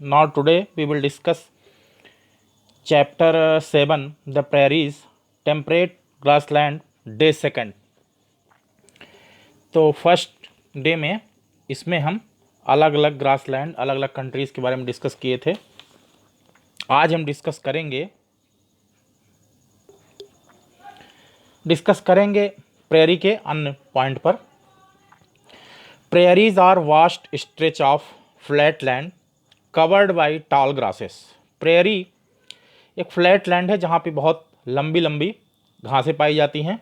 Now today we will discuss chapter 7, the prairies, temperate grassland, day second. तो first day में इसमें हम अलग अलग ग्रासलैंड, अलग अलग कंट्रीज़ के बारे में डिस्कस किए थे। आज हम डिस्कस करेंगे प्रेयरी के अन्य पॉइंट पर। Prairies are vast stretch of flat land covered by tall grasses. Prairie एक फ्लैट लैंड है जहाँ पे बहुत लंबी लंबी घासें पाई जाती हैं।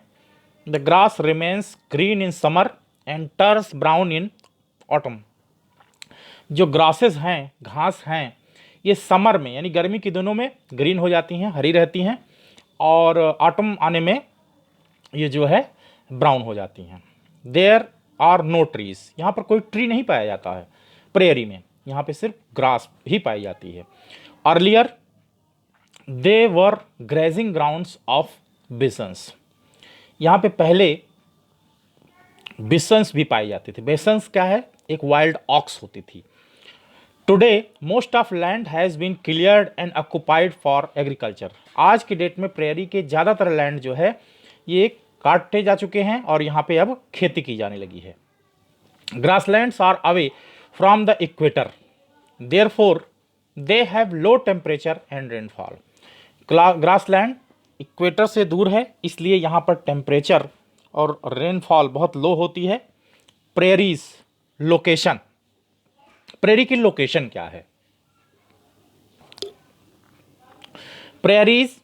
The grass remains green in summer and turns brown in autumn. जो ग्रासेस हैं, घास हैं, ये समर में यानी गर्मी के दिनों में ग्रीन हो जाती हैं, हरी रहती हैं, और ऑटम आने में ये जो है ब्राउन हो जाती हैं। There are no trees. यहाँ पर कोई ट्री नहीं पाया जाता है प्रेयरी में, यहाँ पे सिर्फ ग्रास ही पाई जाती है। Earlier they were grazing grounds of bisons. यहाँ पे पहले बिसन्स भी पाई जाती थी। बिसन्स क्या है? एक वाइल्ड ऑक्स होती थी। Today most of land has been cleared and occupied for agriculture. आज की डेट में प्रेयरी के ज़्यादातर लैंड जो है ये काटे जा चुके हैं और यहाँ पे अब खेती की जाने लगी है। Grasslands are away from the equator, therefore they have low temperature and rainfall. Grassland equator से दूर है, इसलिए यहाँ पर टेम्परेचर और रेनफॉल बहुत लो होती है। प्रेरीज लोकेशन, प्रेरी की लोकेशन क्या है? Prairies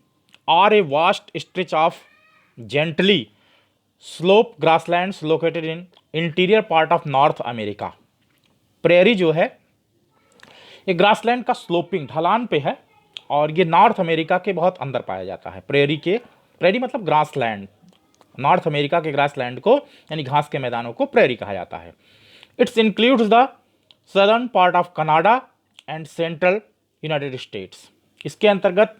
are a vast stretch of gently slope grasslands located in interior part of North America. Prairie जो है ये ग्रासलैंड का स्लोपिंग ढलान पे है और ये नॉर्थ अमेरिका के बहुत अंदर पाया जाता है। प्रेरी मतलब ग्रासलैंड, नॉर्थ अमेरिका के ग्रासलैंड को यानी घास के मैदानों को प्रेरी कहा जाता है। It's includes the southern part of Canada and central United states. इसके अंतर्गत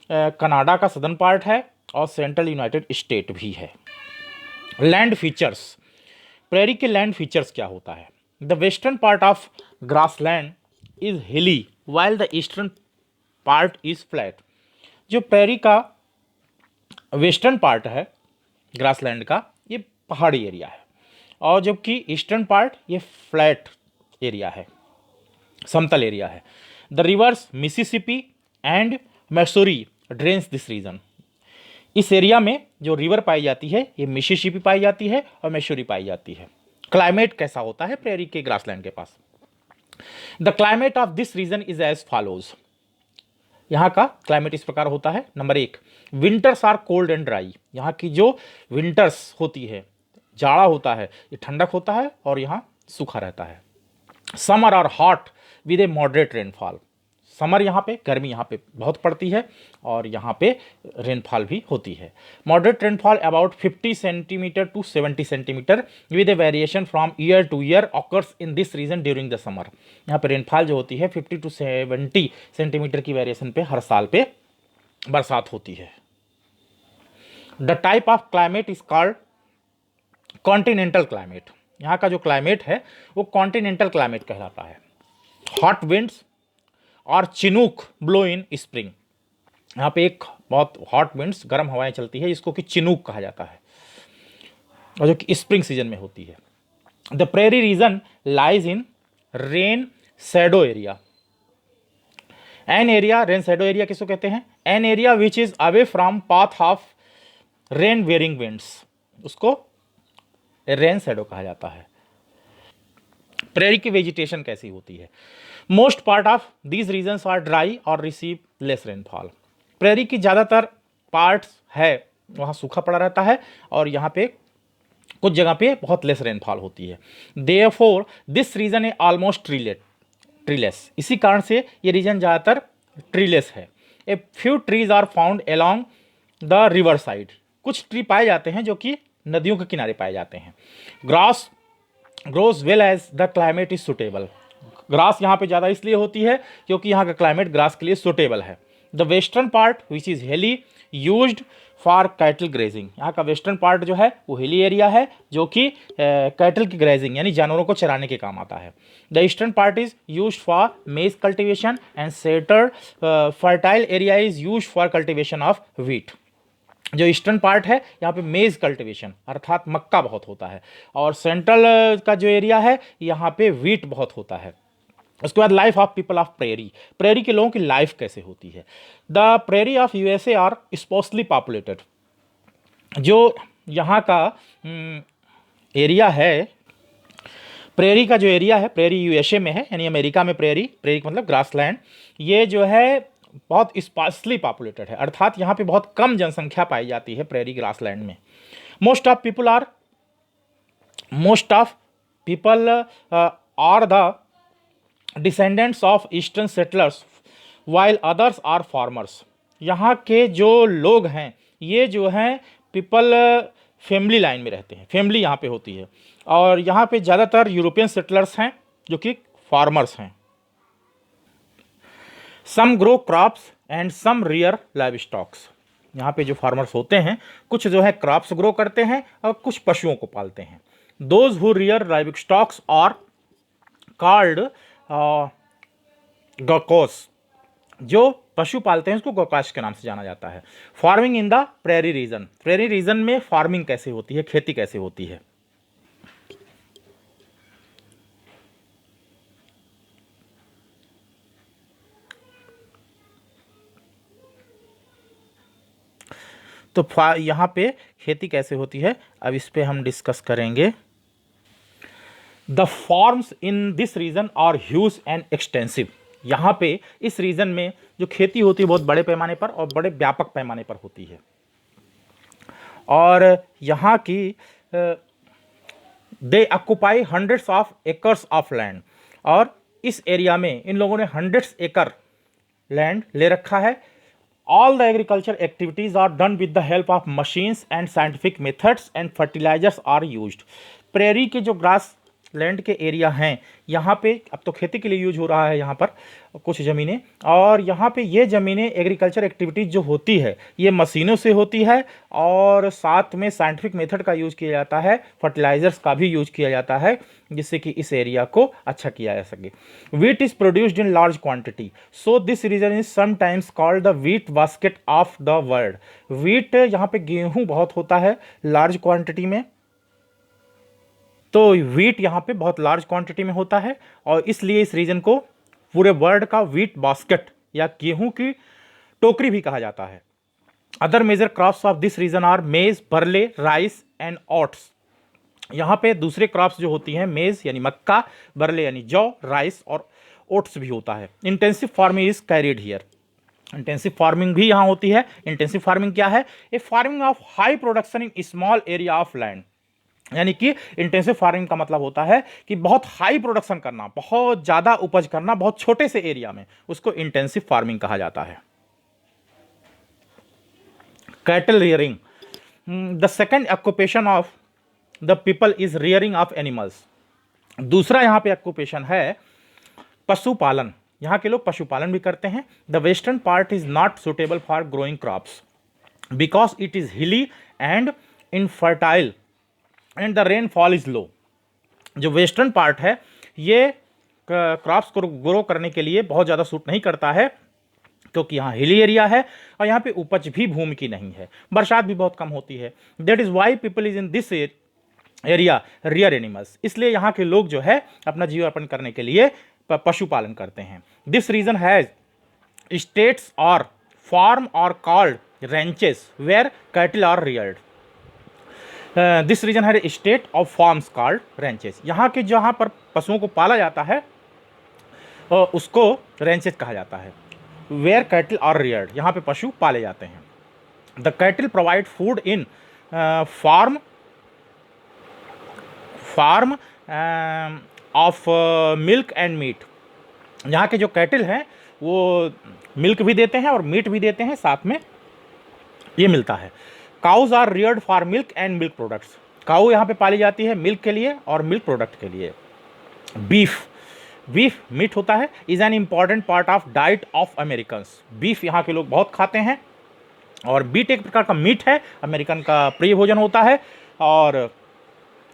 कनाडा का सदर्न पार्ट है और सेंट्रल यूनाइटेड स्टेट भी है। लैंड फीचर्स, प्रेरी के लैंड फीचर्स क्या होता है? The western part of grassland is hilly while the eastern part is flat. जो प्रेरी का वेस्टर्न पार्ट है ग्रासलैंड का, ये पहाड़ी एरिया है, और जबकि ईस्टर्न पार्ट ये फ्लैट एरिया है, समतल एरिया है। The rivers Mississippi and Missouri drains this region. इस एरिया में जो रिवर पाई जाती है ये मिसिसिपी पाई जाती है और मैसूरी पाई जाती है। क्लाइमेट कैसा होता है प्रेरी के ग्रासलैंड के पास? The climate of this region is as follows. यहाँ का क्लाइमेट इस प्रकार होता है। Number 1, winters are cold and dry. यहाँ की जो विंटर्स होती है, जाड़ा होता है, ये ठंडक होता है और यहाँ सूखा रहता है। Summer are hot with a moderate rainfall. Summer यहाँ पे, गर्मी यहाँ पे बहुत पड़ती है और यहाँ पे रेनफॉल भी होती है। Moderate rainfall about 50 centimetre to 70 centimetre with a variation from year to year occurs in this region during the summer. यहाँ पे रेनफॉल जो होती है 50 टू 70 सेंटीमीटर की वेरिएशन पे हर साल पे बरसात होती है। The type of climate is called continental climate. यहाँ का जो क्लाइमेट है वो कॉन्टिनेंटल क्लाइमेट कहलाता है। हॉट विंड्स और चिनूक ब्लो इन स्प्रिंग। यहाँ पे एक बहुत हॉट विंड्स, गर्म हवाएं चलती है, जिसको कि चिनूक कहा जाता है, और जो कि स्प्रिंग सीजन में होती है। The prairie region lies in rain shadow area. An area, rain shadow area किसको कहते हैं? An area which is away from path of rain bearing winds, उसको रेन शैडो कहा जाता है। प्रेरी की वेजिटेशन कैसी होती है? Most part of these regions are dry और रिसीव लेस रेनफॉल। प्रेरी की ज़्यादातर पार्ट्स है वहाँ सूखा पड़ा रहता है और यहाँ पे कुछ जगह पे बहुत लेस रेनफॉल होती है। देयरफॉर दिस रीजन है ऑलमोस्ट ट्रीलेस। इसी कारण से ये रीजन ज़्यादातर ट्रीलेस है। A few trees are found along the river side. कुछ ट्री पाए जाते हैं जो कि नदियों के किनारे पाए जाते हैं। Grass grows well as the climate is suitable. Grass यहाँ पे ज़्यादा इसलिए होती है क्योंकि यहाँ का क्लाइमेट ग्रास के लिए सुटेबल है। The western part which is हिली यूज्ड फॉर कैटल ग्रेजिंग। यहाँ का वेस्टर्न पार्ट जो है वो हिली एरिया है जो कि कैटल की ग्रेजिंग यानी जानवरों को चराने के काम आता है। The eastern part is used for maize cultivation and central fertile area is used for cultivation of wheat. जो ईस्टर्न पार्ट है यहाँ पे मेज कल्टिवेशन अर्थात मक्का बहुत होता है, और सेंट्रल का जो एरिया है यहाँ पे व्हीट बहुत होता है। उसके बाद life of people of prairie, prairie के लोगों की लाइफ कैसे होती है। The prairie of USA are sparsely populated. जो यहाँ का एरिया है, प्रेरी का जो एरिया है, प्रेरी यूएसए में है यानी अमेरिका में प्रेरी, प्रेरी मतलब ग्रासलैंड, ये जो है बहुत स्पार्सली पॉपुलेटेड है अर्थात यहाँ पे बहुत कम जनसंख्या पाई जाती है प्रेरी ग्रासलैंड में। Most of people are the descendants of eastern settlers while others are farmers. यहाँ के जो लोग हैं ये जो हैं पीपल फैमिली लाइन में रहते हैं, फैमिली यहाँ पे होती है, और यहाँ पे ज़्यादातर यूरोपियन सेटलर्स हैं जो कि फार्मर्स हैं। Some grow crops and some rear livestocks. यहाँ पे जो फार्मर्स होते हैं कुछ जो है क्रॉप्स ग्रो करते हैं और कुछ पशुओं को पालते हैं। Those who rear livestocks are called gauchos. जो पशु पालते हैं उसको गोकाश के नाम से जाना जाता है। Farming in the prairie region, prairie region में फार्मिंग कैसे होती है, खेती कैसे होती है। तो यहाँ पे खेती कैसे होती है अब इस पे हम डिस्कस करेंगे। The farms in this region are huge and extensive. यहाँ पे इस रीजन में जो खेती होती है बहुत बड़े पैमाने पर और बड़े व्यापक पैमाने पर होती है, और यहाँ की they occupy hundreds of acres of land. और इस एरिया में इन लोगों ने हंड्रेड्स एकड़ लैंड ले रखा है। All the agriculture activities are done with the help of machines and scientific methods and fertilizers are used. Prairie के जो ग्रास लैंड के एरिया हैं यहाँ पे अब तो खेती के लिए यूज हो रहा है यहाँ पर कुछ ज़मीनें, और यहाँ पे ये ज़मीनें एग्रीकल्चर एक्टिविटीज़ जो होती है ये मशीनों से होती है, और साथ में साइंटिफिक मेथड का यूज़ किया जाता है, फर्टिलाइजर्स का भी यूज किया जाता है जिससे कि इस एरिया को अच्छा किया जा सके। Wheat is produced in large quantity, so this region is sometimes called the wheat basket of the world. Wheat यहाँ पे गेहूँ बहुत होता है लार्ज क्वांटिटी में, तो व्हीट यहाँ पे बहुत लार्ज क्वांटिटी में होता है और इसलिए इस रीजन को पूरे वर्ल्ड का व्हीट बास्केट या गेहूं की टोकरी भी कहा जाता है। Other major crops of this region are maize, barley, rice and oats. यहाँ पे दूसरे क्रॉप्स जो होती हैं मेज यानी मक्का, बरले यानी जौ, राइस और ओट्स भी होता है। Intensive farming is carried here. Intensive farming भी यहाँ होती है। इंटेंसिव फार्मिंग क्या है? A farming of high production in small area of land. यानी कि इंटेंसिव फार्मिंग का मतलब होता है कि बहुत हाई प्रोडक्शन करना, बहुत ज़्यादा उपज करना बहुत छोटे से एरिया में, उसको इंटेंसिव फार्मिंग कहा जाता है। Cattle rearing, the second occupation of the people is rearing of animals. दूसरा यहाँ पे ऑक्यूपेशन है पशुपालन। यहाँ के लोग पशुपालन भी करते हैं। The western part is not suitable for growing crops because it is हिली and infertile and the rainfall is low. जो वेस्टर्न पार्ट है ये क्रॉप्स को ग्रो करने के लिए बहुत ज़्यादा सूट नहीं करता है क्योंकि यहाँ हिली एरिया है और यहाँ पे उपज भी भूमि की नहीं है, बरसात भी बहुत कम होती है। That is why people is in this area rear animals. इसलिए यहाँ के लोग जो है अपना जीवन यापन करने के लिए पशुपालन करते हैं। दिस रीजन हैज स्टेट्स और फार्म और called ranches where cattle are reared. This region है state of farms called ranches. यहाँ के जहाँ पर पशुओं को पाला जाता है उसको रेंचेस कहा जाता है। वेयर कैटल आर रियर्ड, यहाँ पे पशु पाले जाते हैं। The cattle provide food in form of milk and meat. यहाँ के जो कैटल हैं वो मिल्क भी देते हैं और मीट भी देते हैं, साथ में ये मिलता है। Cows are reared for milk and milk products. Cow यहाँ पे पाली जाती है मिल्क के लिए और मिल्क प्रोडक्ट के लिए। बीफ मीट होता है, is an important part of diet of Americans. Beef यहाँ के लोग बहुत खाते हैं और बीट एक प्रकार का मीट है, अमेरिकन का प्रिय भोजन होता है। और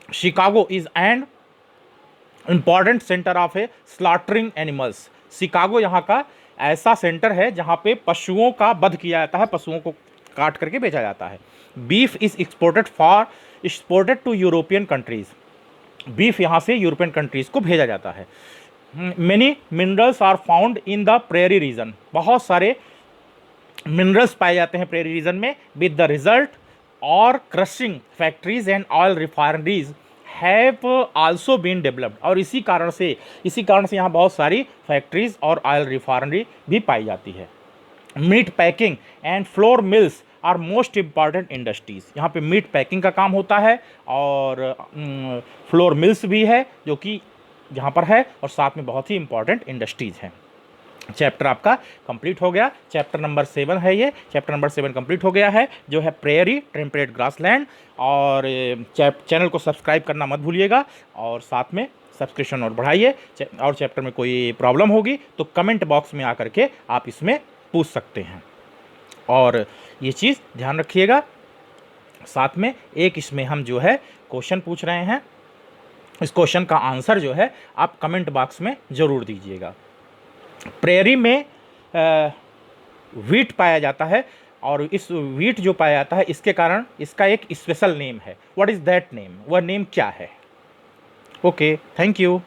Chicago is and important centre of A slaughtering animals. Chicago यहाँ का ऐसा सेंटर है जहाँ पे पशुओं का वध किया जाता है, पशुओं को काट करके बेचा जाता है। Beef is exported to European countries. Beef यहाँ से यूरोपियन कंट्रीज़ को भेजा जाता है। Many minerals are found in the prairie region. बहुत सारे मिनरल्स पाए जाते हैं प्रेरी रीजन में। विद द रिजल्ट और crushing factories and oil refineries have also been developed. और इसी कारण से यहाँ बहुत सारी फैक्ट्रीज और ऑयल रिफाइनरी भी पाई जाती है। Meat packing and flour mills are most important industries. यहाँ पे मीट पैकिंग का काम होता है और फ्लोर मिल्स भी है जो कि यहाँ पर है, और साथ में बहुत ही इम्पॉर्टेंट इंडस्ट्रीज़ हैं। चैप्टर आपका कंप्लीट हो गया। चैप्टर नंबर 7 है ये। चैप्टर नंबर 7 कंप्लीट हो गया है, जो है प्रेयरी टेम्परेट ग्रासलैंड। और चैनल को सब्सक्राइब करना मत भूलिएगा, और साथ में सब्सक्रिप्शन और बढ़ाइए। और चैप्टर में कोई प्रॉब्लम होगी तो कमेंट बॉक्स में आकर के आप इसमें पूछ सकते हैं, और ये चीज़ ध्यान रखिएगा। साथ में एक इसमें हम जो है क्वेश्चन पूछ रहे हैं, इस क्वेश्चन का आंसर जो है आप कमेंट बॉक्स में ज़रूर दीजिएगा। प्रेरी में वीट पाया जाता है, और इस वीट जो पाया जाता है इसके कारण इसका एक स्पेशल नेम है। What is that name? वह नेम क्या है? Okay, thank you.